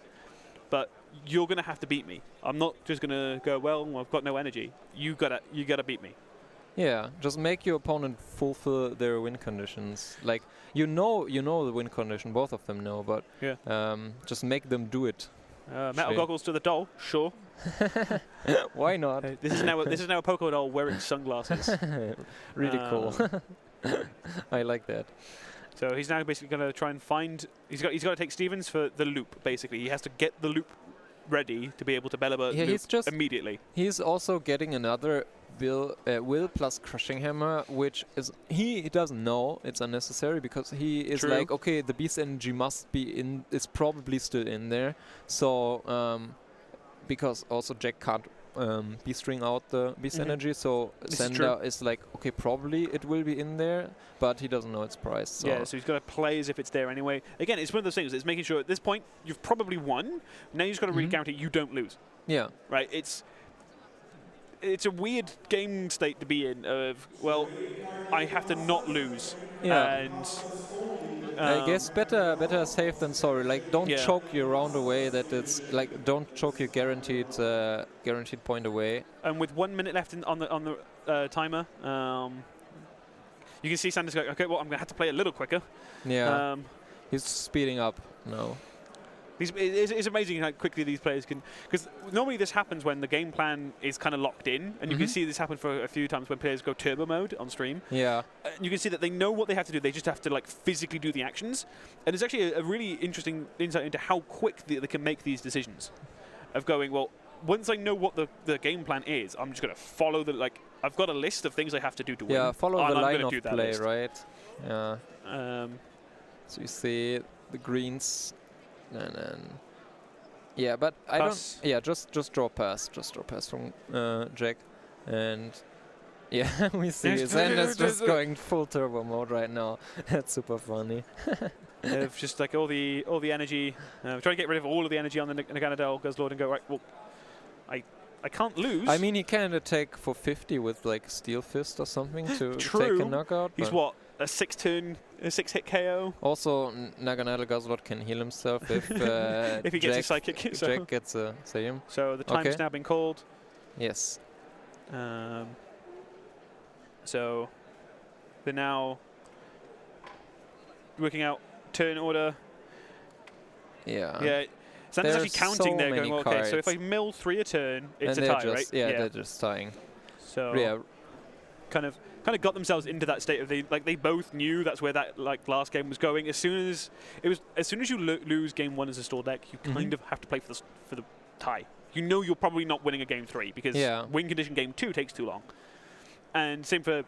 but you're going to have to beat me. I'm not just going to go, well, I've got no energy. You gotta beat me. Yeah, just make your opponent fulfill their win conditions. Like you know the win condition, both of them know, but just make them do it. Metal goggles to the doll, sure. Why not? This is now a Poké doll wearing sunglasses. Really cool. I like that. So he's now basically going to try and find. He's got to take Stevens for the loop. Basically, he has to get the loop ready to be able to Bellaba loop immediately. He's also getting another will plus crushing hammer, which is he doesn't know it's unnecessary because he is True. like, okay, the beast energy must be in, is probably still in there. So because also Jack can't beast string out the beast energy, so Xander is like, okay, probably it will be in there, but he doesn't know its price. So. Yeah, so he's got to play as if it's there anyway. Again, it's one of those things. It's making sure at this point you've probably won. Now you've got to really guarantee you don't lose. Yeah. Right. It's a weird game state to be in. Of well, I have to not lose. Yeah. And I guess better safe than sorry. Like, don't choke your round away. That it's like, don't choke your guaranteed point away. And with 1 minute left on the timer, you can see Sanders go, okay, well, I'm gonna have to play a little quicker. Yeah. He's speeding up now. It's amazing how quickly these players can, because normally this happens when the game plan is kind of locked in, and you can see this happen for a few times when players go turbo mode on stream. Yeah. You can see that they know what they have to do, they just have to like physically do the actions, and it's actually a really interesting insight into how quick they can make these decisions of going, well, once I know what the game plan is, I'm just going to follow I've got a list of things I have to do to win. Yeah, follow the line of play, list. right? Yeah. So you see the greens. And then, yeah, but I don't. Yeah, just draw pass from Jack, and yeah, we see Xander's just going full turbo mode right now. That's super funny. Just like all the energy, trying to get rid of all of the energy on the Naganadel Guzzlord and go right. Well, I can't lose. I mean, he can attack for 50 with like Steel Fist or something to take a knockout. He's what, a 6 hit KO. Also, Naganadel Guzzlord can heal himself if if he gets a psychic. Jack gets a Sayum. So the time's now been called. Yes. So they're now working out turn order. Yeah. Yeah. Xander's actually counting there, going, well, okay, so if I mill 3 a turn, it's a tie, right? Yeah, they're just tying. So yeah. kind of got themselves into that state of they both knew that's where that last game was going. As soon as you lose game 1 as a stall deck, you kind of have to play for the tie. You know you're probably not winning a game 3 because win condition game 2 takes too long. And same for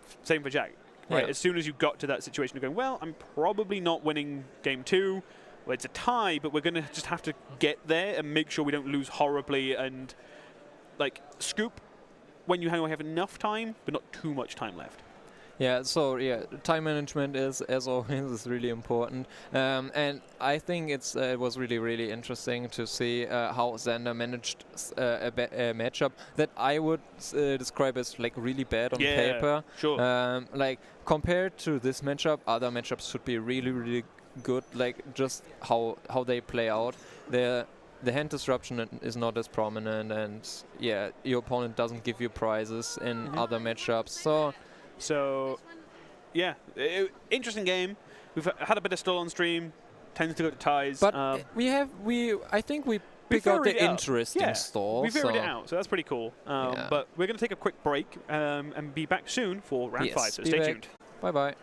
Jack. Right? Yeah. As soon as you got to that situation of going, well, I'm probably not winning game 2. Well, it's a tie, but we're going to just have to get there and make sure we don't lose horribly and scoop when you have enough time, but not too much time left. Yeah, so yeah, time management is, as always, is really important. And I think it was really, really interesting to see how Xander managed a matchup that I would describe as really bad on paper. Sure. Compared to this matchup, other matchups should be really, really good. Just how they play out. The hand disruption is not as prominent, and yeah, your opponent doesn't give you prizes in other matchups. So, yeah, interesting game. We've had a bit of stall on stream. Tends to go to ties. But I think we picked out the interesting stall. We figured it out, so that's pretty cool. But we're going to take a quick break and be back soon for round 5. So stay tuned. Bye bye.